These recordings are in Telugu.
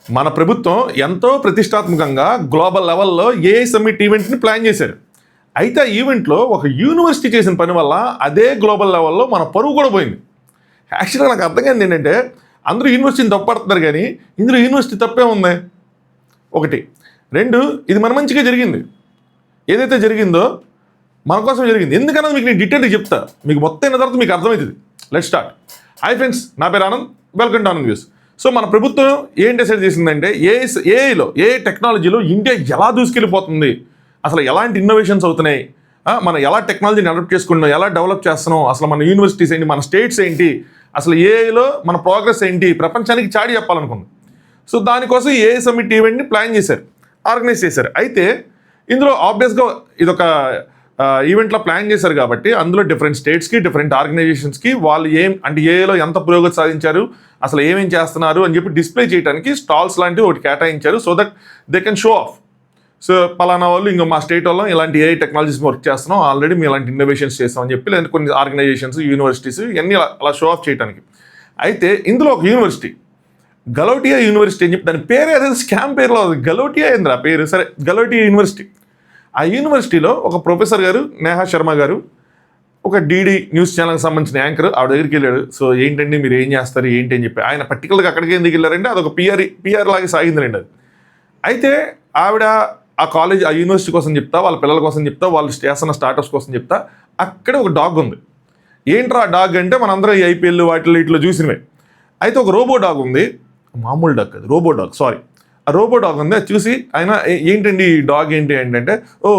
మన ప్రభుత్వం ఎంతో ప్రతిష్టాత్మకంగా గ్లోబల్ లెవెల్లో ఏఐ సమ్మిట్ ఈవెంట్ని ప్లాన్ చేశారు. అయితే ఆ ఈవెంట్లో ఒక యూనివర్సిటీ చేసిన పని వల్ల అదే గ్లోబల్ లెవెల్లో మన పరువు కూడా పోయింది. యాక్చువల్గా నాకు అర్థం కాదు ఏంటంటే, అందరూ యూనివర్సిటీని తప్పుపడుతున్నారు, కానీ ఇందులో యూనివర్సిటీ తప్పే ఉంది. ఒకటి, రెండు, ఇది మన మంచిగా జరిగింది. ఏదైతే జరిగిందో మన కోసం జరిగింది. ఎందుకన్నది మీకు నేను డీటెయిల్గా చెప్తా. మీకు మొత్తం అయిన తర్వాత మీకు అర్థమవుతుంది. Let's start. హాయ్ ఫ్రెండ్స్, నా పేరు Anand. Welcome to Anand news. So మన ప్రభుత్వం ఏం డిసైడ్ చేసిందంటే, ఏఐ టెక్నాలజీలో ఇండియా ఎలా దూసుకెళ్ళిపోతుంది, అసలు ఎలాంటి ఇన్నోవేషన్స్ అవుతున్నాయి, మనం ఎలా టెక్నాలజీని అడాప్ట్ చేసుకుంటున్నాం, ఎలా డెవలప్ చేస్తున్నాం, అసలు మన యూనివర్సిటీస్ ఏంటి, మన స్టేట్స్ ఏంటి, అసలు ఏఐలో మన ప్రోగ్రెస్ ఏంటి, ప్రపంచానికి చాటి చెప్పాలనుకుంది. సో దానికోసం ఏఐ సమ్మిట్ ఈవెంట్ని ప్లాన్ చేశారు, ఆర్గనైజ్ చేశారు. అయితే ఇందులో ఆబ్వియస్గా ఇదొక ఈవెంట్లో ప్లాన్ చేశారు కాబట్టి అందులో డిఫరెంట్ స్టేట్స్కి, డిఫరెంట్ ఆర్గనైజేషన్స్కి వాళ్ళు అంటే ఏఐలో ఎంత పురోగతి సాధించారు, అసలు ఏమేం చేస్తున్నారు అని చెప్పి డిస్ప్లే చేయడానికి స్టాల్స్ లాంటివి ఒకటి కేటాయించారు. So that they can show off. So పలానా వాళ్ళు ఇంకా మా స్టేట్ వాళ్ళం ఇలాంటి ఏఐ టెక్నాలజీస్ వర్క్ చేస్తున్నాం, ఆల్రెడీ మేము ఇలాంటి ఇన్నోవేషన్స్ చేస్తామని చెప్పి, లేదా కొన్ని ఆర్గనైజేషన్స్, యూనివర్సిటీస్ ఇవన్నీ అలా షో ఆఫ్ చేయడానికి. అయితే ఇందులో ఒక యూనివర్సిటీ, గలోటియా యూనివర్సిటీ అని చెప్పి, దాని పేరు ఏదైతే స్కామ్ పేరులో గలోటియా ఏంద్రా పేరు, సరే గలోటియా యూనివర్సిటీ. ఆ యూనివర్సిటీలో ఒక ప్రొఫెసర్ గారు, నేహా శర్మ గారు, ఒక డీడీ న్యూస్ ఛానల్కి సంబంధించిన యాంకర్ ఆవిడ దగ్గరికి వెళ్ళాడు. సో ఏంటండి మీరు ఏం చేస్తారు ఏంటి అని చెప్పి, ఆయన పర్టికులర్గా అక్కడికి ఎందుకు వెళ్ళారంటే అదొక పిఆర్ లాగా సాగిందండి అది. అయితే ఆవిడ ఆ కాలేజ్, ఆ యూనివర్సిటీ కోసం చెప్తా, వాళ్ళ పిల్లల కోసం చెప్తా, వాళ్ళు చేస్తున్న స్టార్టప్స్ కోసం చెప్తా, అక్కడ ఒక డాగ్ ఉంది. ఏంట్రా ఆ డాగ్ అంటే మనందరం ఈ ఐపీఎల్ వాటిలో ఇట్లా చూసినవే. అయితే ఒక రోబో డాగ్ ఉంది, మామూలు డాగ్ కాదు, రోబో డాగ్, సారీ, ఆ రోబో డాగ్ ఉంది. అది చూసి ఆయన ఏంటండి ఈ డాగ్ ఏంటి అంటే, ఓ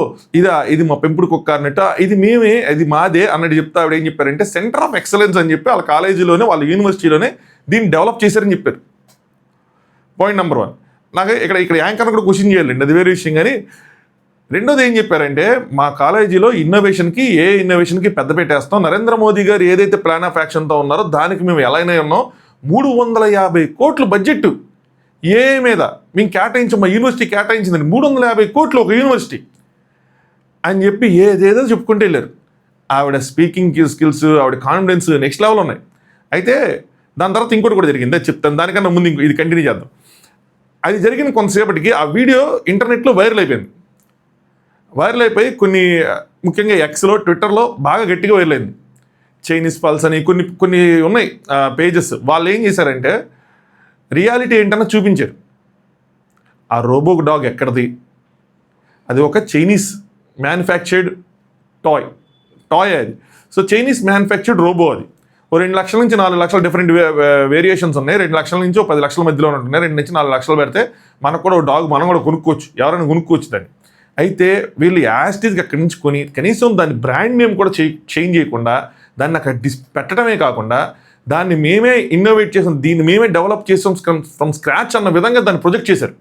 ఇది మా పెంపుడు కుక్క అన్నట్టు, ఇది మేమే, అది మాదే అన్నట్టు చెప్తా. ఆవిడ ఏం చెప్పారంటే సెంటర్ ఆఫ్ ఎక్సలెన్స్ అని చెప్పి వాళ్ళ కాలేజీలోనే, వాళ్ళ యూనివర్సిటీలోనే దీన్ని డెవలప్ చేశారని చెప్పారు. Point number 1. నాకు ఇక్కడ యాంకర్ని కూడా క్వశ్చన్ చేయాలండి, అది వేరే విషయం. కానీ రెండోది ఏం చెప్పారంటే, మా కాలేజీలో ఇన్నోవేషన్కి, ఏ ఇన్నోవేషన్కి పెద్ద పెట్టేస్తాం, నరేంద్ర మోదీ గారు ఏదైతే ప్లాన్ ఆఫ్ యాక్షన్తో ఉన్నారో దానికి మేము ఎలా అయినా ఉన్నాం, 350 కోట్ల బడ్జెట్ ఏ మీద మేము కేటాయించాం, మా యూనివర్సిటీ కేటాయించిందండి 350 కోట్లు ఒక యూనివర్సిటీ అని చెప్పి ఏదేదో చెప్పుకుంటూ వెళ్ళారు. ఆవిడ స్పీకింగ్ స్కిల్స్, ఆవిడ కాన్ఫిడెన్స్ నెక్స్ట్ లెవెల్ ఉన్నాయి. అయితే దాని తర్వాత ఇంకోటి కూడా జరిగింది, అది చెప్తాను. దానికన్నా ముందు ఇది కంటిన్యూ చేద్దాం. అది జరిగిన కొంతసేపటికి ఆ వీడియో ఇంటర్నెట్లో వైరల్ అయిపోయింది. వైరల్ అయిపోయి కొన్ని, ముఖ్యంగా ఎక్స్లో, ట్విట్టర్లో బాగా గట్టిగా వైరల్ అయింది. చైనీస్ పల్స్ అని కొన్ని ఉన్నాయి పేజెస్. వాళ్ళు ఏం చేశారంటే రియాలిటీ ఏంటన్నా చూపించారు. ఆ రోబో డాగ్ ఎక్కడిది, అది ఒక చైనీస్ మ్యానుఫ్యాక్చర్డ్ టాయ్ అది. సో చైనీస్ మ్యానుఫ్యాక్చర్డ్ రోబో అది. ఓ 2 లక్షల నుంచి 4 లక్షల డిఫరెంట్ వేరియేషన్స్ ఉన్నాయి. 2 లక్షల నుంచి 10 లక్షల మధ్యలో ఉంటున్నాయి. 2 నుంచి 4 లక్షలు పెడితే మనకు కూడా ఒక డాగ్ మనం కూడా కొనుక్కోవచ్చు, ఎవరైనా కొనుక్కోవచ్చు దాన్ని. అయితే వీళ్ళు యాస్టీస్కి అక్కడి నుంచి కొని, కనీసం దాని బ్రాండ్ నేమ్ కూడా చేంజ్ చేయకుండా, దాన్ని అక్కడ పెట్టడమే కాకుండా, దాన్ని మేమే ఇన్నోవేట్ చేసాం, దీన్ని మేమే డెవలప్ చేసాం ఫ్రమ్ స్క్రాచ్ అన్న విధంగా దాన్ని ప్రొజెక్ట్ చేశారు.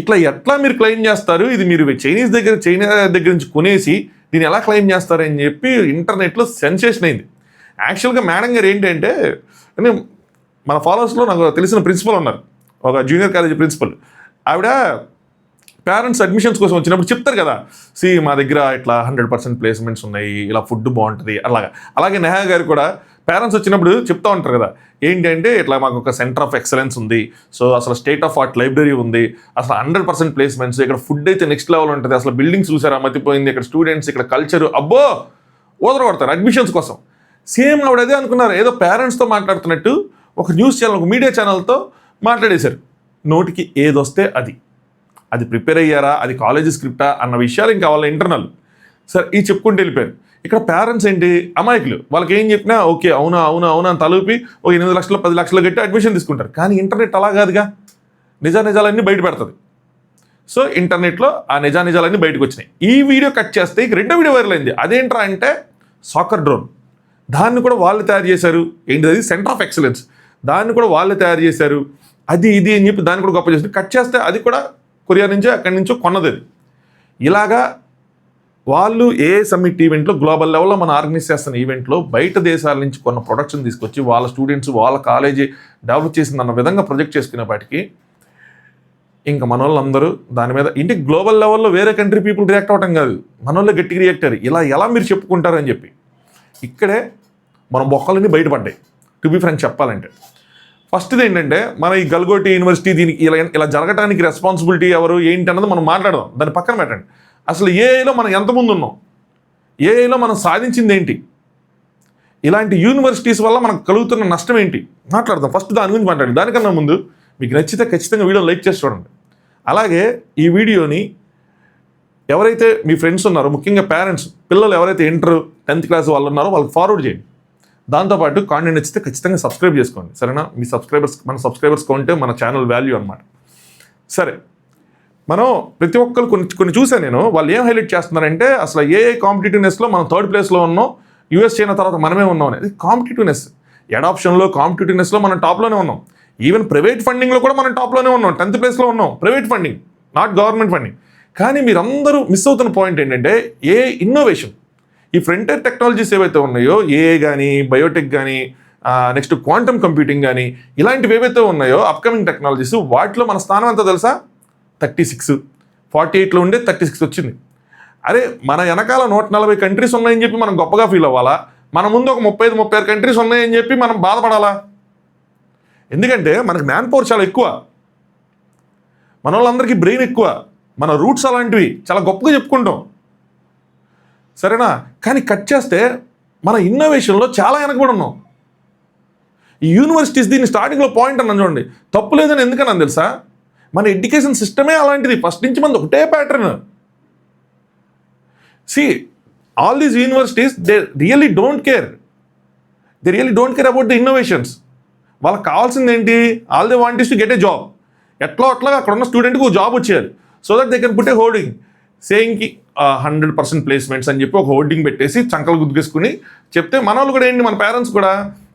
ఇట్లా ఎట్లా మీరు క్లెయిమ్ చేస్తారు, ఇది మీరు చైనా దగ్గర నుంచి కొనేసి దీన్ని ఎలా క్లెయిమ్ చేస్తారని చెప్పి ఇంటర్నెట్లో సెన్సేషన్ అయింది. యాక్చువల్గా మేడం గారు ఏంటంటే, మన ఫాలోవర్స్లో నాకు తెలిసిన ప్రిన్సిపల్ ఉన్నారు, ఒక జూనియర్ కాలేజీ ప్రిన్సిపల్. ఆవిడ పేరెంట్స్ అడ్మిషన్స్ కోసం వచ్చినప్పుడు చెప్తారు కదా, మా దగ్గర ఇట్లా 100% ప్లేస్మెంట్స్ ఉన్నాయి, ఇలా ఫుడ్ బాగుంటుంది, అలాగే నెహా గారు కూడా పేరెంట్స్ వచ్చినప్పుడు చెప్తా ఉంటారు కదా, ఏంటంటే ఇట్లా మాకు ఒక సెంటర్ ఆఫ్ ఎక్సలెన్స్ ఉంది, సో అసలు స్టేట్ ఆఫ్ ఆర్ట్ లైబ్రరీ ఉంది, అసలు 100% ప్లేస్మెంట్స్, ఇక్కడ ఫుడ్ అయితే నెక్స్ట్ లెవెల్ ఉంటుంది, అసలు బిల్డింగ్స్ చూసారా మతిపోయింది, ఇక్కడ స్టూడెంట్స్, ఇక్కడ కల్చరు, అబ్బో ఓదరగొడతారు అడ్మిషన్స్ కోసం. సేమ్ ఆవిడ అదే అనుకున్నారు, ఏదో పేరెంట్స్తో మాట్లాడుతున్నట్టు ఒక న్యూస్ ఛానల్, ఒక మీడియా ఛానల్తో మాట్లాడేశారు. నోటికి ఏదొస్తే అది ప్రిపేర్ అయ్యారా, అది కాలేజీ స్క్రిప్టా అన్న విషయాలు ఇంకా వాళ్ళ ఇంటర్నల్. సరే ఇది చెప్పుకుంటూ వెళ్ళిపోయారు. ఇక్కడ పేరెంట్స్ ఏంటి, అమాయకులు, వాళ్ళకి ఏం చెప్పినా ఓకే అవునా అని తలూపి ఒక 8 లక్షలు 10 లక్షలు కట్టి అడ్మిషన్ తీసుకుంటారు. కానీ ఇంటర్నెట్ అలా కాదుగా, నిజాలన్నీ బయట పెడుతుంది. సో ఇంటర్నెట్లో ఆ నిజాలన్నీ బయటకు వచ్చినాయి. ఈ వీడియో కట్ చేస్తే ఇక రెండో వీడియో వైరల్ అయింది. అదేంట్రా అంటే సాకర్ డ్రోన్. దాన్ని కూడా వాళ్ళు తయారు చేశారు. ఏంటిది, సెంటర్ ఆఫ్ ఎక్సలెన్స్, దాన్ని కూడా వాళ్ళు తయారు చేశారు. అది ఇది అని చెప్పి దాన్ని కూడా గొప్ప చేస్తారు. కట్ చేస్తే అది కూడా కొరియా నుంచో అక్కడి నుంచో కొన్నది. ఇలాగా వాళ్ళు ఏ సమ్మిట్ ఈవెంట్లో, గ్లోబల్ లెవెల్లో మనం ఆర్గనైజ్ చేస్తున్న ఈవెంట్లో బయట దేశాల నుంచి కొన్న ప్రొడక్ట్స్ని తీసుకొచ్చి వాళ్ళ స్టూడెంట్స్, వాళ్ళ కాలేజీ డెవలప్ చేసిందన్న విధంగా ప్రొజెక్ట్ చేసుకునేపాటికి ఇంకా మన వాళ్ళందరూ దాని మీద, ఇంటి గ్లోబల్ లెవెల్లో వేరే కంట్రీ పీపుల్ రియాక్ట్ అవ్వటం కాదు, మన వాళ్ళే గట్టిగా రియాక్ట్ అయ్యారు. ఇలా ఎలా మీరు చెప్పుకుంటారని చెప్పి ఇక్కడే మన బొక్కలన్నీ బయటపడ్డాయి. టు బి ఫ్రాంక్ చెప్పాలంటే ఫస్ట్ది ఏంటంటే మన ఈ గల్గోటి యూనివర్సిటీ దీనికి ఇలా జరగడానికి రెస్పాన్సిబిలిటీ ఎవరు ఏంటి అన్నది మనం మాట్లాడదాం. దాన్ని పక్కన పెట్టండి. అసలు ఏఐలో మనం ఎంతమంది ఉన్నాం, ఏఐలో మనం సాధించింది ఏంటి, ఇలాంటి యూనివర్సిటీస్ వల్ల మనకు కలుగుతున్న నష్టం ఏంటి మాట్లాడదాం. ఫస్ట్ దాని గురించి మాట్లాడండి. దానికన్నా ముందు మీకు నచ్చితే ఖచ్చితంగా వీడియో లైక్ చేసి చూడండి. అలాగే ఈ వీడియోని ఎవరైతే మీ ఫ్రెండ్స్ ఉన్నారో, ముఖ్యంగా పేరెంట్స్, పిల్లలు ఎవరైతే ఇంటర్ 10th క్లాస్ వాళ్ళు ఉన్నారో వాళ్ళకి ఫార్వర్డ్ చేయండి. దాంతోపాటు కాంటెంట్ నచ్చితే ఖచ్చితంగా సబ్స్క్రైబ్ చేసుకోండి. సరేనా? మీ మన సబ్స్క్రైబర్స్ కొంటే మన ఛానల్ వాల్యూ అనమాట. సరే, మనం ప్రతి ఒక్కరు కొన్ని చూసాను నేను. వాళ్ళు ఏం హైలైట్ చేస్తున్నారంటే అసలు ఏఐ కాంపిటేటివ్నెస్లో మనం 3rd ప్లేస్లో ఉన్నాం, యూఎస్ చైనా తర్వాత మనమే ఉన్నాం అనేది. కాంపిటేటివ్నెస్, అడాప్షన్లో, కాంపిటేటివ్నెస్లో మనం టాప్లోనే ఉన్నాం. ఈవెన్ ప్రైవేట్ ఫండింగ్లో కూడా మనం టాప్లోనే ఉన్నాం. 10th ప్లేస్లో ఉన్నాం. Private funding, not government funding. కానీ మీరందరూ మిస్ అవుతున్న పాయింట్ ఏంటంటే ఏఐ ఇన్నోవేషన్. ఈ ఫ్రంటియర్ టెక్నాలజీస్ ఏవైతే ఉన్నాయో, ఏఐ కానీ, బయోటెక్ కానీ, నెక్స్ట్ క్వాంటమ్ కంప్యూటింగ్ కానీ, ఇలాంటివి ఏవైతే ఉన్నాయో అప్కమింగ్ టెక్నాలజీస్, వాటిలో మన స్థానం ఎంత తెలుసా? 36. 48లో ఉండే 36 వచ్చింది. అరే, మన వెనకాల 140 కంట్రీస్ ఉన్నాయని చెప్పి మనం గొప్పగా ఫీల్ అవ్వాలా? మన ముందు ఒక 35-36 కంట్రీస్ ఉన్నాయని చెప్పి మనం బాధపడాలా? ఎందుకంటే మనకు మ్యాన్ పవర్ చాలా ఎక్కువ, మన వాళ్ళందరికీ బ్రెయిన్ ఎక్కువ, మన రూట్స్ అలాంటివి చాలా గొప్పగా చెప్పుకుంటాం. సరేనా? కానీ కట్ చేస్తే మన ఇన్నోవేషన్లో చాలా వెనకబడి ఉన్నాం. ఈ యూనివర్సిటీస్ దీన్ని స్టార్టింగ్లో పాయింట్ అన్నాను చూడండి, తప్పు లేదని ఎందుకన్నాను తెలుసా? మన ఎడ్యుకేషన్ సిస్టమే అలాంటిది. ఫస్ట్ నుంచి మనది ఒకటే pattern. See, all these universities, they really don't care. They really don't care about the innovations. వాళ్ళకి కావాల్సింది ఏంటి? All they want is to get a job. ఎట్లా అక్కడ ఉన్న స్టూడెంట్కి ఒక జాబ్ వచ్చేయాలి. So that they can put a hoarding సేయింగ్కి 100% ప్లేస్మెంట్స్ అని చెప్పి ఒక హోర్డింగ్ పెట్టేసి చంకలు గుద్దుకేసుకుని చెప్తే మన వాళ్ళు కూడా ఏంటి, మన పేరెంట్స్ కూడా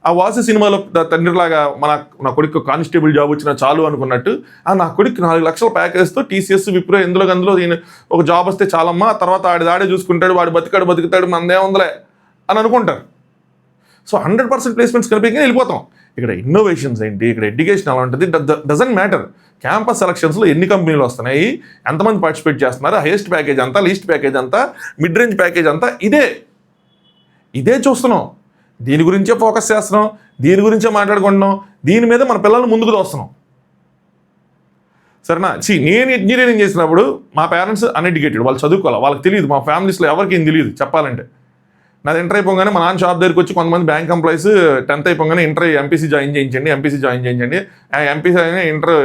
ఆ వాసి సినిమాలో తండ్రిలాగా నా కొడుకు కానిస్టేబుల్ జాబ్ వచ్చినా చాలు అనుకున్నట్టు, నా కొడుకు 4 లక్షల ప్యాకేజ్తో టీసీఎస్, విప్రో, ఎందులో ఒక జాబ్ వస్తే చాలమ్మా, తర్వాత ఆడే చూసుకుంటాడు, వాడు బతుకుతాడు, మనదేముందలే అని అనుకుంటారు. సో 100% ప్లేస్మెంట్స్ కనిపించి వెళ్ళిపోతాం. ఇక్కడ ఇన్నోవేషన్స్ ఏంటి, ఇక్కడ ఎడ్యుకేషన్ అలా ఉంటుంది, డజంట్ మ్యాటర్. క్యాంపస్ సెలక్షన్స్లో ఎన్ని కంపెనీలు వస్తున్నాయి, ఎంతమంది పార్టిసిపేట్ చేస్తున్నారు, హైయెస్ట్ ప్యాకేజ్ అంతా, లీస్ట్ ప్యాకేజ్ అంతా, మిడ్ రేంజ్ ప్యాకేజ్ అంతా, ఇదే చూస్తున్నాం. దీని గురించే ఫోకస్ చేస్తున్నాం, దీని గురించే మాట్లాడుకుంటున్నాం, దీని మీద మన పిల్లల్ని ముందుకు తోస్తున్నాం. సరేనా? నేను ఇంజనీరింగ్ చేసినప్పుడు మా పేరెంట్స్ అన్ఎడ్యుకేటెడ్, వాళ్ళు చదువుకోవాలి, వాళ్ళకి తెలియదు. మా ఫ్యామిలీస్లో ఎవరికి ఏం తెలియదు చెప్పాలంటే. నాది ఇంటర్ అయిపోగానే మా నాన్న షాప్ దగ్గరికి వచ్చి కొంతమంది బ్యాంక్ ఎంప్లాయీస్ 10th అయిపోగానే ఇంటర్ ఎంపీసీ జాయిన్ చేయించండి, ఎంపీసీ అయినా ఇంటర్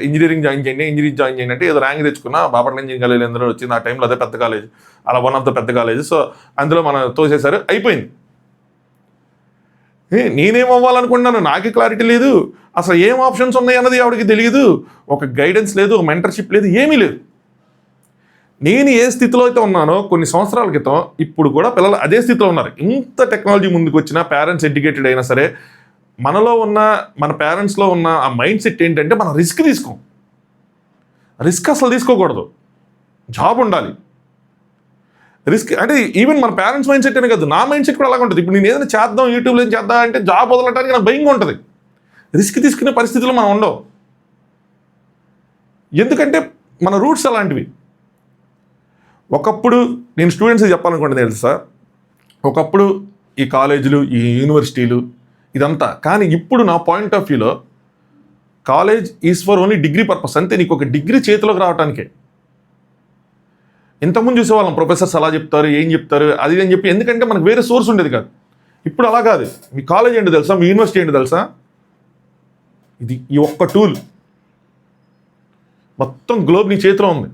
ఇంజనీరింగ్ జాయిన్ చేయండి అంటే ఏదో ర్యాంక్ తెచ్చుకున్నా బాపట్ల ఇంజనీరింగ్ కాలేజ్ అందరూ వచ్చింది. ఆ టైంలో అదే పెద్ద కాలేజ్, అలా వన్ ఆఫ్ ద పెద్ద కాలేజ్. సో అందులో మనం తోసేశారు, అయిపోయింది. నేనేం అవ్వాలనుకుంటున్నాను నాకే క్లారిటీ లేదు. అసలు ఏం ఆప్షన్స్ ఉన్నాయి అన్నది ఆవిడకి తెలియదు. ఒక గైడెన్స్ లేదు, ఒక మెంటర్షిప్ లేదు, ఏమీ లేదు. నేను ఏ స్థితిలో అయితే ఉన్నానో కొన్ని సంవత్సరాల క్రితం, ఇప్పుడు కూడా పిల్లలు అదే స్థితిలో ఉన్నారు. ఇంత టెక్నాలజీ ముందుకు వచ్చినా, పేరెంట్స్ ఎడ్యుకేటెడ్ అయినా సరే, మన పేరెంట్స్లో ఉన్న ఆ మైండ్ సెట్ ఏంటంటే మనం రిస్క్ అసలు తీసుకోకూడదు, జాబ్ ఉండాలి. రిస్క్ అంటే ఈవెన్ మన పేరెంట్స్ మైండ్ సెట్ అనే కాదు, నా మైండ్ సెట్ కూడా అలాగే ఉంటుంది. ఇప్పుడు నేను ఏదైనా చేద్దాం, యూట్యూబ్లో ఏం చేద్దాం అంటే జాబ్ వదలటానికి నాకు భయంగా ఉంటుంది. రిస్క్ తీసుకునే పరిస్థితుల్లో మనం ఉండవు. ఎందుకంటే మన రూట్స్ అలాంటివి. ఒకప్పుడు నేను స్టూడెంట్స్కి చెప్పాలనుకుంటే తెలుసా, ఒకప్పుడు ఈ కాలేజీలు, ఈ యూనివర్సిటీలు ఇదంతా. కానీ ఇప్పుడు నా పాయింట్ ఆఫ్ వ్యూలో college is for only degree purpose, అంతే. నీకు ఒక డిగ్రీ చేతిలోకి రావడానికే. ఇంతకుముందు చూసేవాళ్ళం ప్రొఫెసర్స్ అలా చెప్తారు, ఏం చెప్తారు, అది అని చెప్పి, ఎందుకంటే మనకు వేరే సోర్స్ ఉండేది కాదు. ఇప్పుడు అలా కాదు. మీ కాలేజ్ ఏంటో తెలుసా, మీ యూనివర్సిటీ ఏంటో తెలుసా, ఈ ఒక్క టూల్ మొత్తం గ్లోబ్ నీ చేతిలో ఉంది.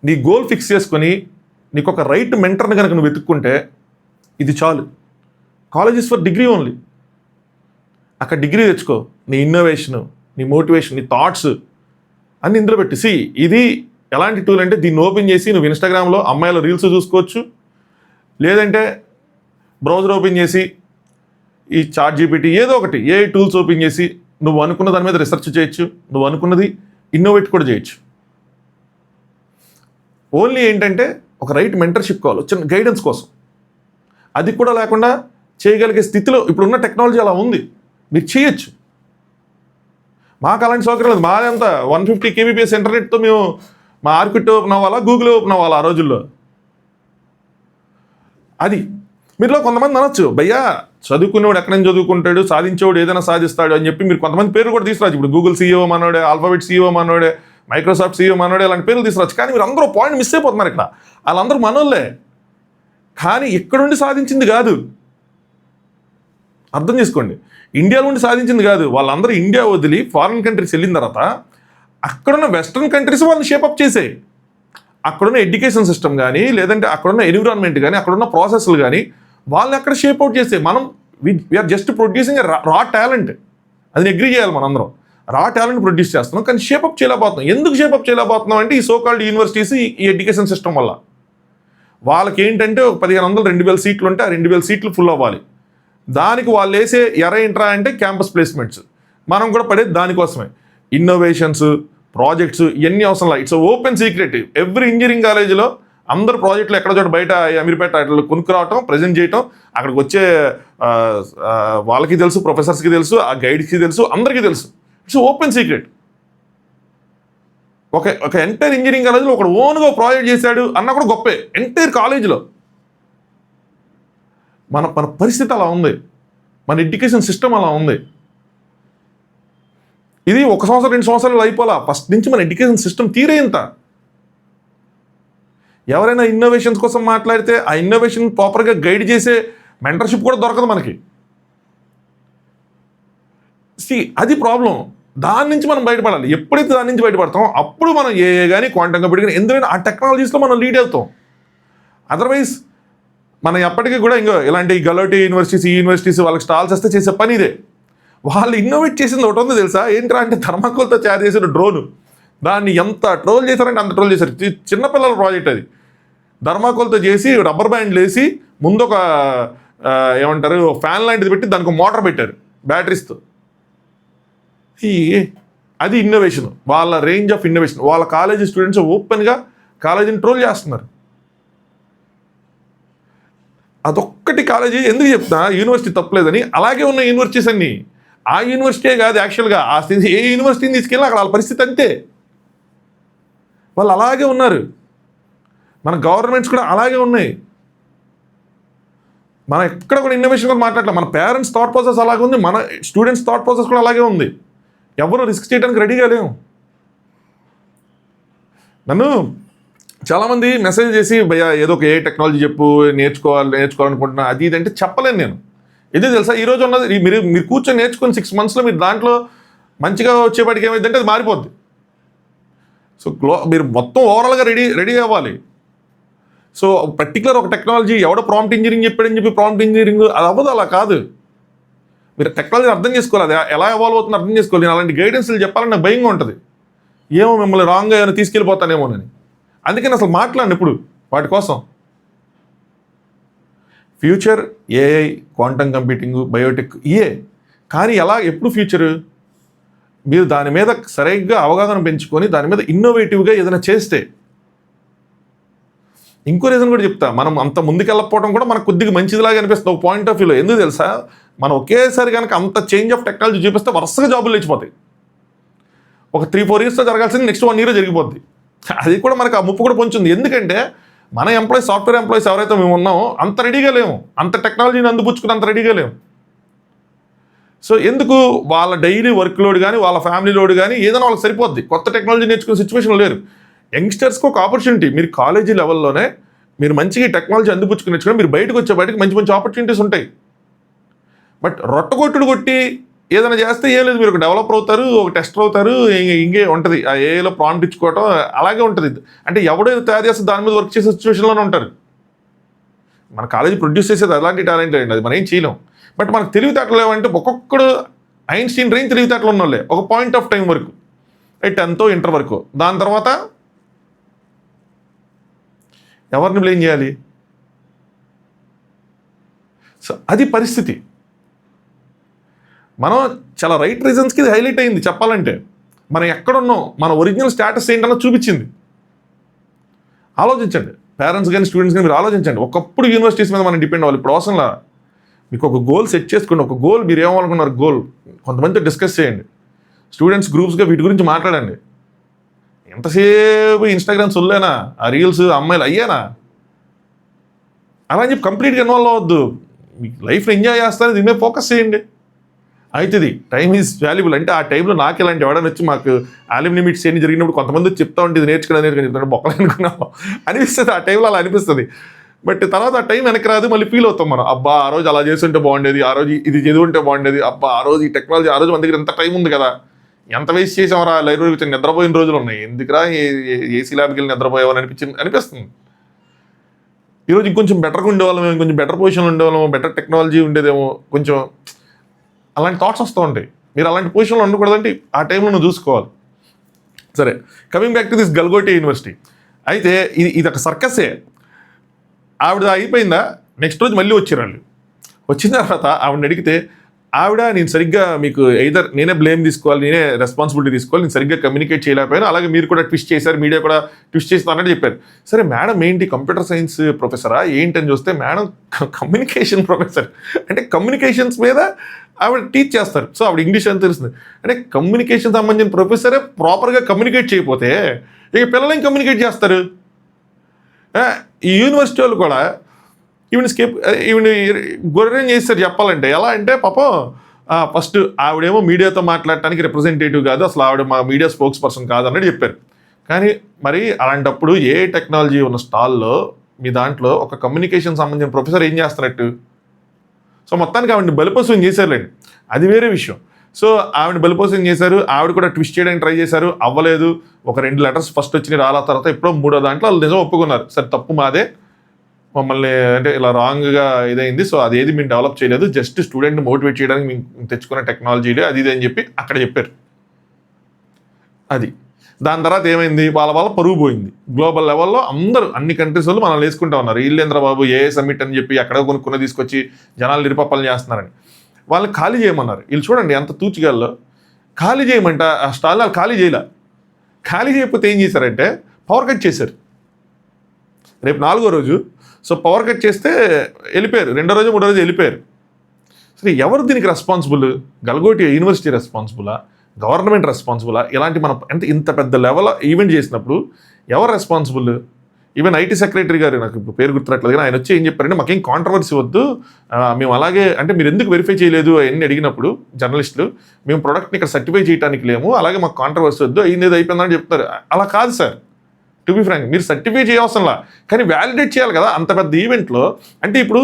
నీ గోల్ ఫిక్స్ చేసుకొని నీకు ఒక రైట్ మెంటర్ని కనుక నువ్వు వెతుక్కుంటే ఇది చాలు. Colleges for degree only. అక్కడ డిగ్రీ తెచ్చుకో, నీ ఇన్నోవేషను, నీ మోటివేషన్, నీ థాట్స్ అన్ని ఇందులో పెట్టి. ఇది ఎలాంటి టూల్ అంటే దీన్ని ఓపెన్ చేసి నువ్వు ఇన్స్టాగ్రామ్లో అమ్మాయిల రీల్స్ చూసుకోవచ్చు, లేదంటే బ్రౌజర్ ఓపెన్ చేసి ఈ చాట్ జీపీటీ ఏదో ఒకటి ఏ టూల్స్ ఓపెన్ చేసి నువ్వు అనుకున్న దాని మీద రీసెర్చ్ చేయొచ్చు, నువ్వు అనుకున్నది ఇన్నోవేట్ కూడా చేయొచ్చు. ఓన్లీ ఏంటంటే ఒక రైట్ మెంటర్షిప్ కావాలి, చిన్న గైడెన్స్ కోసం. అది కూడా లేకుండా చేయగలిగే స్థితిలో ఇప్పుడున్న టెక్నాలజీ అలా ఉంది, మీరు చేయొచ్చు. మాకు అలాంటి సౌకర్యం లేదు. మాదంతా 150 kbps ఇంటర్నెట్తో మేము మా ఆర్కిట్ ఓపెన్ అవ్వాలా, గూగుల్ ఓపెన్ అవ్వాలా ఆ రోజుల్లో. అది మీరులో కొంతమంది అనొచ్చు, భయ్యా చదువుకునేవాడు ఎక్కడ నుంచి చదువుకుంటాడు, సాధించేవాడు ఏదైనా సాధిస్తాడు అని చెప్పి మీరు కొంతమంది పేర్లు కూడా తీసుకురావచ్చు. ఇప్పుడు గూగుల్ సీఈఓ మనోడే, ఆల్ఫాబెట్ సీఈఓ మనోడే, మైక్రోసాఫ్ట్ సీఈఓ మనోడే, అలాంటి పేర్లు తీసుకురావచ్చు. కానీ మీరు అందరూ పాయింట్ మిస్ అయిపోతున్నారు. ఇక్కడ వాళ్ళందరూ మనోళ్ళే, కానీ ఇక్కడుండి సాధించింది కాదు. అర్థం చేసుకోండి, ఇండియాలో ఉండి సాధించింది కాదు. వాళ్ళందరూ ఇండియా వదిలి ఫారిన్ కంట్రీస్ వెళ్ళిన తర్వాత అక్కడున్న వెస్ట్రన్ కంట్రీస్ వాళ్ళని షేపప్ చేసాయి. అక్కడున్న ఎడ్యుకేషన్ సిస్టమ్ కానీ, లేదంటే అక్కడున్న ఎన్విరాన్మెంట్ కానీ, అక్కడున్న ప్రాసెస్లు కానీ వాళ్ళని అక్కడ షేప్అవుట్ చేసే. మనం వీఆర్ జస్ట్ ప్రొడ్యూసింగ్ రా టాలెంట్. అది అగ్రీ చేయాలి. మనందరం రా టాలెంట్ ప్రొడ్యూస్ చేస్తున్నాం, కానీ షేపప్ చేయలేకపోతున్నాం. ఎందుకు షేపప్ చేయలేకపోతున్నాం అంటే ఈ సోకాల్డ్ యూనివర్సిటీస్, ఈ ఎడ్యుకేషన్ సిస్టమ్ వల్ల. వాళ్ళకి ఏంటంటే ఒక 1500 2000 సీట్లు ఉంటే ఆ 2000 సీట్లు ఫుల్ అవ్వాలి. దానికి వాళ్ళు వేసే ఏంట్రా అంటే క్యాంపస్ ప్లేస్మెంట్స్. మనం కూడా పడేది దానికోసమే. ఇన్నోవేషన్స్, ప్రాజెక్ట్స్ ఇవన్నీ అవసరం లేదు. It's open secret. Every engineering కాలేజీలో అందరు ప్రాజెక్టులు ఎక్కడ చోట బయట అమీర్పేట అట్లా కొనుక్కురావటం, ప్రజెంట్ చేయటం, అక్కడికి వచ్చే వాళ్ళకి తెలుసు, ప్రొఫెసర్స్కి తెలుసు, ఆ గైడ్స్కి తెలుసు, అందరికీ తెలుసు. It's open secret. ఒక ఎంటైర్ ఇంజనీరింగ్ కాలేజీలో ఒకడు ఓన్గా ప్రాజెక్ట్ చేశాడు అన్నా కూడా గొప్పే. ఎంటైర్ కాలేజీలో మన పరిస్థితి అలా ఉంది. మన ఎడ్యుకేషన్ సిస్టమ్ అలా ఉంది. ఇది 1 సంవత్సరం 2 సంవత్సరాలు అయిపోలా. ఫస్ట్ నుంచి మన ఎడ్యుకేషన్ సిస్టమ్ తీరే ఇంత. ఎవరైనా ఇన్నోవేషన్స్ కోసం మాట్లాడితే ఆ ఇన్నోవేషన్ ప్రాపర్గా గైడ్ చేసే మెంటర్షిప్ కూడా దొరకదు మనకి. అది ప్రాబ్లం. దాని నుంచి మనం బయటపడాలి. ఎప్పుడైతే దాని నుంచి బయటపడతాం అప్పుడు మనం కానీ క్వాంటమ్ కంప్యూటర్ కానీ ఎందుకంటే ఆ టెక్నాలజీస్లో మనం లీడ్ అవుతాం. అదర్వైజ్ మనం ఎప్పటికీ కూడా ఇలాంటి గలోటి యూనివర్సిటీస్, ఈ యూనివర్సిటీస్ వాళ్ళకి స్టాల్స్ వస్తే చేసే పని ఇదే. వాళ్ళు ఇన్నోవేట్ చేసింది ఒకటి ఉంది తెలుసా, ఏంట్రా అంటే థర్మాకోల్తో తయారు చేసిన డ్రోను. దాన్ని ఎంత ట్రోల్ చేశారంటే అంత ట్రోల్ చేశారు. చిన్నపిల్లల ప్రాజెక్ట్ అది. థర్మాకోల్తో చేసి రబ్బర్ బ్యాండ్లు వేసి ముందు ఒక ఏమంటారు ఫ్యాన్ లాంటిది పెట్టి దానికి మోటార్ పెట్టారు బ్యాటరీస్తో. అది ఇన్నోవేషన్. వాళ్ళ రేంజ్ ఆఫ్ ఇన్నోవేషన్. వాళ్ళ కాలేజీ స్టూడెంట్స్ ఓపెన్గా కాలేజీని ట్రోల్ చేస్తున్నారు. అదొక్కటి కాలేజీ ఎందుకు చెప్తా యూనివర్సిటీ తప్పలేదని. అలాగే ఉన్న యూనివర్సిటీస్ అన్నీ ఆ యూనివర్సిటీయే కాదు యాక్చువల్గా. ఆ స్థితి ఏ యూనివర్సిటీని తీసుకెళ్ళినా అక్కడ వాళ్ళ పరిస్థితి అంతే. వాళ్ళు అలాగే ఉన్నారు. మన గవర్నమెంట్స్ కూడా అలాగే ఉన్నాయి. మనం ఎక్కడ కూడా ఇన్నోవేషన్ కూడా మాట్లాడలేదు. మన పేరెంట్స్ థాట్ ప్రాసెస్ అలాగే ఉంది, మన స్టూడెంట్స్ థాట్ ప్రాసెస్ కూడా అలాగే ఉంది. ఎవరు రిస్క్ చేయడానికి రెడీగా లేవు. నన్ను చాలామంది మెసేజ్ చేసి భయ్యా ఏదో ఒక ఏ టెక్నాలజీ చెప్పు, నేర్చుకోవాలనుకుంటున్నా అది ఇది అంటే చెప్పలేను నేను. ఇది తెలుసా ఈరోజు ఉన్నది మీరు కూర్చొని నేర్చుకుని 6 monthsలో మీరు దాంట్లో మంచిగా వచ్చేపాటికి ఏమైందంటే అది మారిపోద్ది. సో మీరు మొత్తం ఓవరాల్గా రెడీ అవ్వాలి. సో పర్టికులర్ ఒక టెక్నాలజీ ఎవడో ప్రాంప్ట్ ఇంజనీరింగ్ చెప్పాడని చెప్పి ప్రాంప్ట్ ఇంజనీరింగ్ అది అవ్వదు. అలా కాదు. మీరు టెక్నాలజీ అర్థం చేసుకోవాలి. అది ఎలా ఎవాల్వ్ అవుతుందో అర్థం చేసుకోవాలి. నేను అలాంటి గైడెన్స్లు చెప్పాలని నాకు భయంగా ఉంటుంది. ఏమో మిమ్మల్ని రాంగ్గా ఏమైనా తీసుకెళ్ళిపోతానేమోనని. అందుకని అసలు మాట్లాడండి ఇప్పుడు వాటి కోసం. Future AI, quantum computing, biotech ఇయే. కానీ ఎప్పుడు ఫ్యూచరు మీరు దాని మీద సరిగ్గా అవగాహన పెంచుకొని దాని మీద ఇన్నోవేటివ్గా ఏదైనా చేస్తే. ఇంకో రీజన్ కూడా చెప్తా, మనం అంత ముందుకెళ్ళకపోవడం కూడా మనకు కొద్దిగా మంచిదిలాగా అనిపిస్తుంది ఒక పాయింట్ ఆఫ్ వ్యూలో. ఎందుకు తెలుసా, మనం ఒకేసారి కనుక అంత చేంజ్ ఆఫ్ టెక్నాలజీ చూపిస్తే వరుసగా జాబులు లేచిపోతాయి. ఒక 3-4 yearsతో జరగాల్సింది నెక్స్ట్ 1 year జరిగిపోద్ది. అది కూడా మనకు ఆ ముప్పు కూడా పొంచుంది. ఎందుకంటే మన ఎంప్లాయీస్, సాఫ్ట్వేర్ ఎంప్లాయీస్ ఎవరైతే మేము ఉన్నామో అంత రెడీగా లేము, అంత టెక్నాలజీని అందిపుచ్చుకుని అంత రెడీగా లేము. సో ఎందుకు వాళ్ళ డైలీ వర్క్ లోడ్ కానీ వాళ్ళ ఫ్యామిలీ లోడ్ కానీ ఏదైనా వాళ్ళకి సరిపోద్ది. కొత్త టెక్నాలజీ నేర్చుకునే సిచ్యువేషన్ లేరు. యంగ్స్టర్స్కి ఒక ఆపర్చునిటీ. మీరు కాలేజీ లెవెల్లోనే మీరు మంచిగా టెక్నాలజీ అందిపుచ్చుకుని నేర్చుకుని మీరు బయటకు వచ్చే బయటకు మంచి మంచి ఆపర్చునిటీస్ ఉంటాయి. బట్ రొట్టగొట్టుడు కొట్టి ఏదైనా చేస్తే ఏం లేదు, మీరు ఒక డెవలపర్ అవుతారు, ఒక టెస్టర్ అవుతారు, ఇంకే ఉంటుంది. ఆ ఏఐలో ప్రాంప్ట్ ఇచ్చుకోవటం అలాగే ఉంటుంది. అంటే ఎవడో తయారు చేస్తే దాని మీద వర్క్ చేసే సిచ్యువేషన్లోనే ఉంటారు. మన కాలేజీ ప్రొడ్యూస్ చేసేది అలాంటి టాలెంట్ అండి, అది మనం ఏం చేయలేం. బట్ మనకు తెలివితేటలు లేవంటే ఒక్కొక్కడు ఐన్స్టీన్ రేంజ్ తెలివితేటలు ఉన్న వాళ్ళే ఒక పాయింట్ ఆఫ్ టైం వరకు, 10th ఇంటర్ వరకు. దాని తర్వాత ఎవరిని బ్లేమ్ చేయాలి? సో అది పరిస్థితి. మనం చాలా రైట్ రీజన్స్కి ఇది హైలైట్ అయింది. చెప్పాలంటే మనం ఎక్కడున్నాం, మన ఒరిజినల్ స్టేటస్ ఏంటన్నా చూపించింది. ఆలోచించండి, పేరెంట్స్ కానీ స్టూడెంట్స్ కానీ మీరు ఆలోచించండి. ఒకప్పుడు యూనివర్సిటీస్ మీద మనం డిపెండ్ అవ్వాలి. ఇప్పుడు అవసరంలా. మీకు ఒక గోల్ సెట్ చేసుకోండి. ఒక గోల్ మీరు ఏమనుకున్నారు గోల్ కొంతమందితో డిస్కస్ చేయండి. స్టూడెంట్స్ గ్రూప్స్గా వీటి గురించి మాట్లాడండి. ఎంతసేపు ఇన్స్టాగ్రామ్ సొల్లేనా, ఆ రీల్స్ అమ్మాయిలు అయ్యానా అలా అని చెప్పి కంప్లీట్గా ఇన్వాల్వ్ అవ్వద్దు. మీకు లైఫ్ ఎంజాయ్ చేస్తారని దీని మీద ఫోకస్ చేయండి. అవుతుంది. Time is valuable. అంటే ఆ టైంలో నాకు ఇలాంటి ఎవడని వచ్చి మాకు ఆలిమ్ లిమిట్స్ ఎన్ని జరిగినప్పుడు కొంతమంది చెప్తా ఉంటే ఇది నేర్చుకుని బొక్కలు అనుకున్నాము అనిపిస్తుంది. ఆ టైంలో అలా అనిపిస్తుంది. బట్ తర్వాత ఆ టైం వెనక్కి రాదు, మళ్ళీ ఫీల్ అవుతాం మనం. అబ్బా ఆ రోజు అలా చేస్తుంటే బాగుండేది, ఆ రోజు ఇది చదువుంటే బాగుండేది, అబ్బా ఆ రోజు ఈ టెక్నాలజీ, ఆ రోజు మన దగ్గర ఎంత టైం ఉంది కదా, ఎంత వేస్ట్ చేసామరా, లైబ్రరీకి నిద్రపోయిన రోజులు ఉన్నాయి, ఎందుకురా ఏసీ ల్యాబ్కి వెళ్ళి నిద్రపోయామని అనిపిస్తుంది. ఈరోజు ఇంకొంచెం బెటర్గా ఉండేవాళ్ళం, ఇంకొంచెం బెటర్ పొజిషన్లో ఉండేవాళ్ళం, బెటర్ టెక్నాలజీ ఉండేదేమో, కొంచెం అలాంటి థాట్స్ వస్తూ ఉంటాయి. మీరు అలాంటి పొజిషన్లో ఉండకూడదంటే ఆ టైంలో నువ్వు చూసుకోవాలి. సరే, coming back to this Galgotia university. అయితే ఇది ఒక సర్కసే. ఆవిడ అయిపోయిందా, నెక్స్ట్ రోజు మళ్ళీ వచ్చారు వాళ్ళు. వచ్చిన తర్వాత ఆవిడని అడిగితే ఆవిడ నేను సరిగ్గా మీకు ఎయిదర్ నేనే బ్లేమ్ తీసుకోవాలి, నేనే రెస్పాన్సిబిలిటీ తీసుకోవాలి, నేను సరిగ్గా కమ్యూనికేట్ చేయలేకపోయాను, అలాగే మీరు కూడా ట్విస్ట్ చేశారు, మీడియా కూడా ట్విస్ట్ చేస్తున్నారు అన్నట్టు చెప్పారు. సరే మేడం ఏంటి కంప్యూటర్ సైన్స్ ప్రొఫెసరా ఏంటని చూస్తే మేడం కమ్యూనికేషన్ ప్రొఫెసర్. అంటే కమ్యూనికేషన్స్ మీద ఆవిడ టీచ్ చేస్తారు. సో ఆవిడ ఇంగ్లీష్ అని తెలుస్తుంది. అంటే కమ్యూనికేషన్ సంబంధించిన ప్రొఫెసరే ప్రాపర్గా కమ్యూనికేట్ చేయకపోతే ఇక పిల్లలు ఏం కమ్యూనికేట్ చేస్తారు? ఈ యూనివర్సిటీ వాళ్ళు కూడా ఈవిని గొర్రెం చేస్తారు చెప్పాలంటే. ఎలా అంటే పాపం ఫస్ట్ ఆవిడేమో మీడియాతో మాట్లాడటానికి రిప్రజెంటేటివ్ కాదు, అసలు ఆవిడ మా మీడియా స్పోక్స్ పర్సన్ కాదు అన్నట్టు చెప్పారు. కానీ మరి అలాంటప్పుడు ఏ టెక్నాలజీ ఉన్న స్టాల్లో మీ దాంట్లో ఒక కమ్యూనికేషన్ సంబంధించిన ప్రొఫెసర్ ఏం చేస్తున్నట్టు? సో మొత్తానికి ఆవిడని బలిపోసం చేశారులేండి, అది వేరే విషయం. సో ఆవిడ బలిపోసం చేశారు, ఆవిడ కూడా ట్విస్ట్ చేయడానికి ట్రై చేశారు, అవ్వలేదు. ఒక 2 లెటర్స్ ఫస్ట్ వచ్చినాయి, రాలా. తర్వాత ఎప్పుడో 3వ దాంట్లో వాళ్ళు నిజం ఒప్పుకున్నారు, సరే తప్పు మాదే, మమ్మల్ని అంటే ఇలా రాంగ్గా ఇదైంది, సో అదేది మేము డెవలప్ చేయలేదు, జస్ట్ స్టూడెంట్ని మోటివేట్ చేయడానికి మేము తెచ్చుకున్న టెక్నాలజీలే అది ఇది అని చెప్పి అక్కడ చెప్పారు. అది దాని తర్వాత ఏమైంది, వాళ్ళ పరుగు పోయింది. గ్లోబల్ లెవెల్లో అందరూ అన్ని కంట్రీస్ వాళ్ళు మనం వేసుకుంటా ఉన్నారు. వీళ్ళేంద్ర బాబు ఏ సమ్మిట్ అని చెప్పి ఎక్కడ కొనుక్కున్న తీసుకొచ్చి జనాలు నిరుపప్పలు చేస్తున్నారని వాళ్ళని ఖాళీ చేయమన్నారు. వీళ్ళు చూడండి ఎంత తూచిగాల్లో ఖాళీ చేయమంట ఆ స్టాల్ వాళ్ళు ఖాళీ చేయలే. ఖాళీ చేయకపోతే ఏం చేశారంటే పవర్ కట్ చేశారు. రేపు 4వ రోజు. సో పవర్ కట్ చేస్తే వెళ్ళిపోయారు. 2వ రోజు 3వ రోజు వెళ్ళిపోయారు. సరే ఎవరు దీనికి రెస్పాన్సిబుల్? గల్గోటి యూనివర్సిటీ రెస్పాన్సిబులా, గవర్నమెంట్ రెస్పాన్సిబులా? ఇలాంటి మనం అంటే ఇంత పెద్ద లెవెల్ ఈవెంట్ చేసినప్పుడు ఎవరు రెస్పాన్సిబుల్? ఈవెన్ ఐటీ సెక్రటరీ గారు, నాకు ఇప్పుడు పేరు గుర్తురాట్లేదు కానీ ఆయన వచ్చి ఏం చెప్పారంటే మాకేం కాంట్రవర్సీ వద్దు, మేము అలాగే అంటే మీరు ఎందుకు వెరిఫై చేయలేదు అవన్నీ అడిగినప్పుడు జర్నలిస్టులు, మేము ప్రొడక్ట్ని ఇక్కడ సర్టిఫై చేయడానికి లేము, అలాగే మాకు కాంట్రవర్సీ వద్దు, అయింది ఏది అయిపోయిందని చెప్తారు. అలా కాదు సార్, టు బి ఫ్రాంక్, మీరు సర్టిఫై చేయవసరంలా, కానీ వ్యాలిడేట్ చేయాలి కదా అంత పెద్ద ఈవెంట్లో. అంటే ఇప్పుడు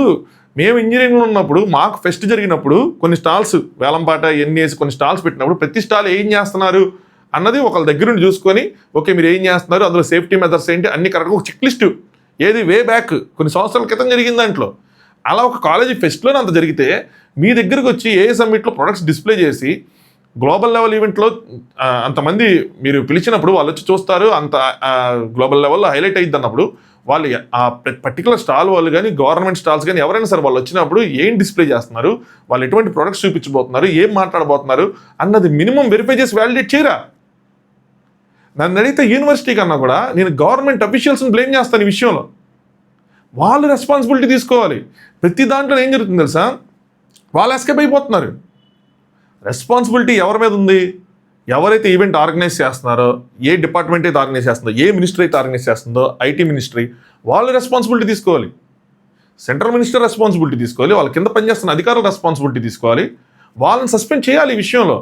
మేము ఇంజనీరింగ్లో ఉన్నప్పుడు మాకు ఫెస్ట్ జరిగినప్పుడు కొన్ని స్టాల్స్ వేలంపాట ఎన్ని వేసి కొన్ని స్టాల్స్ పెట్టినప్పుడు ప్రతి స్టాల్ ఏం చేస్తున్నారు అన్నది ఒకళ్ళ దగ్గర నుండి చూసుకొని, ఓకే మీరు ఏం చేస్తున్నారు, అందులో సేఫ్టీ మెథడ్స్ ఏంటి అన్ని కరెక్ట్గా ఒక చెక్ లిస్టు, ఏది వే బ్యాక్ కొన్ని సంవత్సరాల క్రితం జరిగింది దాంట్లో. అలా ఒక కాలేజీ ఫెస్ట్లోనే అంత జరిగితే మీ దగ్గరకు వచ్చి ఏ సమ్మిట్లో ప్రొడక్ట్స్ డిస్ప్లే చేసి గ్లోబల్ లెవెల్ ఈవెంట్లో అంతమంది మీరు పిలిచినప్పుడు వాళ్ళు వచ్చి చూస్తారు, అంత గ్లోబల్ లెవెల్లో హైలైట్ అయ్యిద్ది అన్నప్పుడు వాళ్ళు ఆ పర్టికులర్ స్టాల్ వాళ్ళు కానీ గవర్నమెంట్ స్టాల్స్ కానీ ఎవరైనా సరే వాళ్ళు వచ్చినప్పుడు ఏం డిస్ప్లే చేస్తున్నారు, వాళ్ళు ఎటువంటి ప్రొడక్ట్స్ చూపించబోతున్నారు, ఏం మాట్లాడబోతున్నారు అన్నది మినిమం వెరిఫై చేసి వ్యాలిడేట్ చేయరా? నన్ను అడిగితే యూనివర్సిటీ కన్నా కూడా నేను గవర్నమెంట్ అఫీషియల్స్ని బ్లేమ్ చేస్తాను ఈ విషయంలో. వాళ్ళు రెస్పాన్సిబిలిటీ తీసుకోవాలి. ప్రతి దాంట్లో ఏం జరుగుతుంది తెలుసా, వాళ్ళు ఎస్కేప్ అయిపోతున్నారు. రెస్పాన్సిబిలిటీ ఎవరి మీద ఉంది? ఎవరైతే ఈవెంట్ ఆర్గనైజ్ చేస్తున్నారో, ఏ డిపార్ట్మెంట్ అయితే ఆర్గనైజ్ చేస్తుందో, ఏ మినిస్ట్రీ అయితే ఆర్గనైజ్ చేస్తుందో, ఐటీ మినిస్ట్రీ, వాళ్ళు రెస్పాన్సిబిలిటీ తీసుకోవాలి. సెంట్రల్ మినిస్టర్ రెస్పాన్సిబిలిటీ తీసుకోవాలి, వాళ్ళ కింద పనిచేస్తున్న అధికారులు రెస్పాన్సిబిలిటీ తీసుకోవాలి, వాళ్ళని సస్పెండ్ చేయాలి ఈ విషయంలో.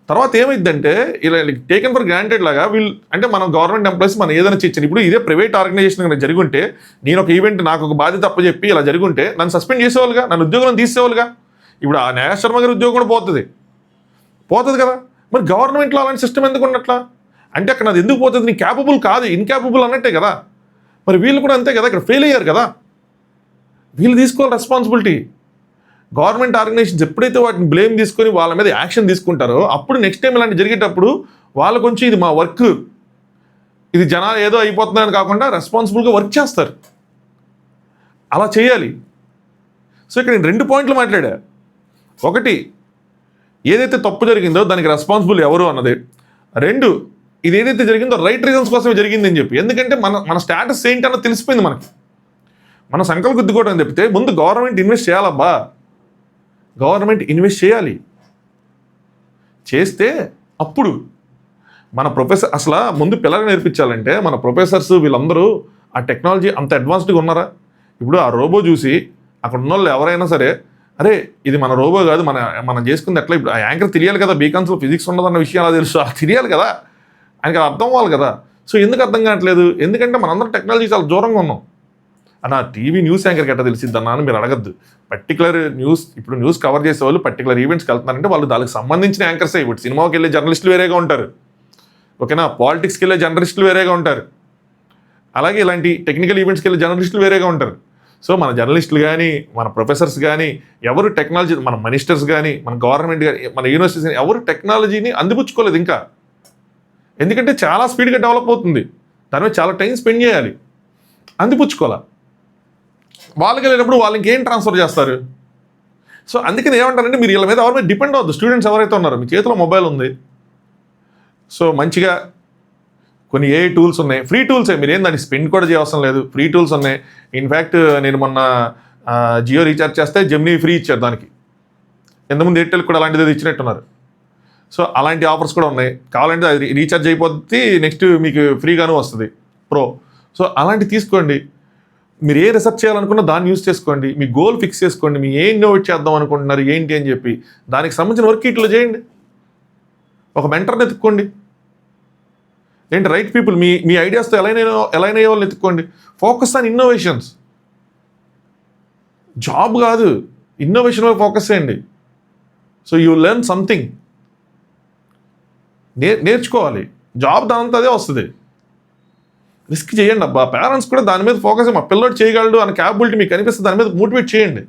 తర్వాత ఏమైందంటే ఇలా టేకెన్ ఫర్ గ్రాంటెడ్ లాగా వీళ్ళు అంటే మనం గవర్నమెంట్ ఎంప్లాయీస్ మనం ఏదైనా చేయొచ్చు. ఇప్పుడు ఇదే ప్రైవేట్ ఆర్గనైజేషన్ కనుక జరుగుంటే, నేను ఒక ఈవెంట్ నాకు ఒక బాధ్యత అప్పచెప్పి ఇలా జరుగుంటే నన్ను సస్పెండ్ చేసేవాళ్ళుగా, నన్ను ఉద్యోగం తీసేవాళ్ళుగా. ఇప్పుడు ఆ న్యాయ శర్మ గారి ఉద్యోగం కూడా పోతుంది కదా. మరి గవర్నమెంట్లో అలాంటి సిస్టమ్ ఎందుకు ఉన్నట్లా? అంటే అక్కడ అది ఎందుకు పోతుంది? నీ క్యాపబుల్ కాదు, ఇన్క్యాపబుల్ అన్నట్టే కదా. మరి వీళ్ళు కూడా అంతే కదా, ఇక్కడ ఫెయిల్ అయ్యారు కదా, వీళ్ళు తీసుకోవాలి రెస్పాన్సిబిలిటీ. గవర్నమెంట్ ఆర్గనైజేషన్స్ ఎప్పుడైతే వాటిని బ్లేమ్ తీసుకొని వాళ్ళ మీద యాక్షన్ తీసుకుంటారో అప్పుడు నెక్స్ట్ టైం ఇలాంటి జరిగేటప్పుడు వాళ్ళు కొంచెం ఇది మా వర్క్, ఇది జనాలు ఏదో అయిపోతుందని కాకుండా రెస్పాన్సిబుల్గా వర్క్ చేస్తారు. అలా చేయాలి. సో ఇక్కడ నేను 2 పాయింట్లు మాట్లాడా. ఒకటి, ఏదైతే తప్పు జరిగిందో దానికి రెస్పాన్సిబుల్ ఎవరు అన్నది. 2, ఇది ఏదైతే జరిగిందో రైట్ రీజన్స్ కోసమే జరిగిందని చెప్పి. ఎందుకంటే మన స్టేటస్ ఏంటన్నది తెలిసిపోయింది మనకి. మన సంకల్ప గుద్దుకోవడం చెప్తే ముందు గవర్నమెంట్ ఇన్వెస్ట్ చేయాలబ్బా, గవర్నమెంట్ ఇన్వెస్ట్ చేయాలి. చేస్తే అప్పుడు మన ప్రొఫెసర్ అసలు ముందు పిల్లలు నేర్పించాలంటే మన ప్రొఫెసర్స్ వీళ్ళందరూ ఆ టెక్నాలజీ అంత అడ్వాన్స్డ్గా ఉన్నారా? ఇప్పుడు ఆ రోబో చూసి అక్కడ ఉన్న వాళ్ళు ఎవరైనా సరే అరే ఇది మన రోబో కాదు, మనం చేసుకుంది ఎట్లా, ఇప్పుడు ఆ యాంకర్ తెలియాలి కదా, బీకాన్స్లో ఫిజిక్స్ ఉండదన్న విషయం అలా తెలుసు, తెలియాలి కదా, ఆయనకి అర్థం అవ్వాలి కదా. సో ఎందుకు అర్థం కావట్లేదు? ఎందుకంటే మనందరం టెక్నాలజీ చాలా దూరంగా ఉన్నాం. నా టీవీ న్యూస్ యాంకర్కి ఎట్లా తెలిసిద్ది అన్నా అని మీరు అడగద్దు. పర్టికులర్ న్యూస్, ఇప్పుడు న్యూస్ కవర్ చేసే వాళ్ళు పర్టికులర్ ఈవెంట్స్కి వెళ్తున్నారంటే వాళ్ళు దానికి సంబంధించిన యాంకర్సే. ఇప్పుడు సినిమాకి వెళ్ళే జర్నలిస్టులు వేరేగా ఉంటారు, ఓకేనా, పాలిటిక్స్కి వెళ్ళే జర్నలిస్టులు వేరేగా ఉంటారు, అలాగే ఇలాంటి టెక్నికల్ ఈవెంట్స్కి వెళ్ళే జర్నలిస్టులు వేరేగా ఉంటారు. సో మన జర్నలిస్టులు కానీ, మన ప్రొఫెసర్స్ కానీ, ఎవరు టెక్నాలజీ, మన మినిస్టర్స్ కానీ, మన గవర్నమెంట్ కానీ, మన యూనివర్సిటీస్ కానీ ఎవరు టెక్నాలజీని అందిపుచ్చుకోలేదు ఇంకా. ఎందుకంటే చాలా స్పీడ్గా డెవలప్ అవుతుంది, దాని మీద చాలా టైం స్పెండ్ చేయాలి, అందిపుచ్చుకోవాలి. వాళ్ళకి వెళ్ళినప్పుడు వాళ్ళు ఇంకేం ట్రాన్స్ఫర్ చేస్తారు? సో అందుకని ఏమంటారంటే మీరు వీళ్ళ మీద ఎవరి మీద డిపెండ్ అవ్వద్దు. స్టూడెంట్స్ ఎవరైతే ఉన్నారో, మీ చేతిలో మొబైల్ ఉంది, సో మంచిగా కొన్ని ఏ టూల్స్ ఉన్నాయి, ఫ్రీ టూల్సే, మీరు ఏం దాన్ని స్పెండ్ కూడా చేయవసరం లేదు, ఫ్రీ టూల్స్ ఉన్నాయి. ఇన్ఫ్యాక్ట్ నేను మొన్న జియో రీఛార్జ్ చేస్తే జెమినీ ఫ్రీ ఇచ్చారు దానికి, ఎంతమంది ఎయిర్టెల్ కూడా అలాంటిది ఇచ్చినట్టున్నారు. సో అలాంటి ఆఫర్స్ కూడా ఉన్నాయి, కావాలంటే అది రీఛార్జ్ అయిపోద్ది, నెక్స్ట్ మీకు ఫ్రీగాను వస్తుంది ప్రో. సో అలాంటివి తీసుకోండి. మీరు ఏ రీసెర్చ్ చేయాలనుకున్నా దాన్ని యూజ్ చేసుకోండి, మీ గోల్ ఫిక్స్ చేసుకోండి, మీ ఏ ఇన్నోవేట్ చేద్దాం అనుకుంటున్నారు ఏంటి అని చెప్పి దానికి సంబంధించిన వర్క్ ఇట్లా చేయండి. ఒక మెంటర్ని ఎత్తుక్కోండి, ఏంటి రైట్ పీపుల్, మీ ఐడియాస్తో ఎలా అయ్యే వాళ్ళని ఎత్తుక్కోండి. ఫోకస్ ఆన్ ఇన్నోవేషన్స్, జాబ్ కాదు, ఇన్నోవేషన్ మీద ఫోకస్ చేయండి. సో యూ లెర్న్ సంథింగ్, నేర్చుకోవాలి. జాబ్ దానంతా అదే వస్తుంది. రిస్క్ చేయండి అబ్బా. పేరెంట్స్ కూడా దాని మీద ఫోకస్, మా పిల్లడు చేయగలడు అనే క్యాపబిలిటీ మీకు కనిపిస్తే దాని మీద మోటివేట్ చేయండి.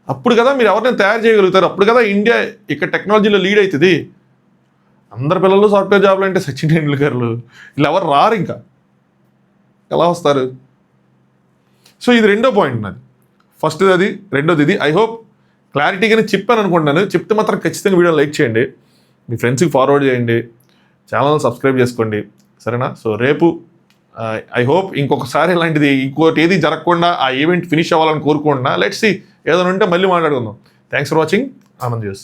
అప్పుడు కదా మీరు ఎవరిని తయారు చేయగలుగుతారు, అప్పుడు కదా ఇండియా ఇక్కడ టెక్నాలజీలో లీడ్ అవుతుంది. అందరి పిల్లలు సాఫ్ట్వేర్ జాబ్లు అంటే సచిన్ టెండూల్కర్లు ఇలా ఎవరు రారు, ఇంకా ఎలా వస్తారు? సో ఇది రెండో పాయింట్ నాది. ఫస్ట్ది అది, రెండోది ఇది. ఐ హోప్ క్లారిటీగానే చెప్పాను అనుకుంటున్నాను. చెప్తే మాత్రం ఖచ్చితంగా వీడియో లైక్ చేయండి, మీ ఫ్రెండ్స్కి ఫార్వర్డ్ చేయండి, ఛానల్ సబ్స్క్రైబ్ చేసుకోండి, సరేనా? సో రేపు ఐ హోప్ ఇంకొకసారి ఇలాంటిది ఇంకోటి ఏది జరగకుండా ఆ ఈవెంట్ ఫినిష్ అవ్వాలని కోరుకుంటున్నా. లెట్స్ సీ, ఏదైనా ఉంటే మళ్ళీ మాట్లాడుకుందాం. Thanks for watching. Anand juice.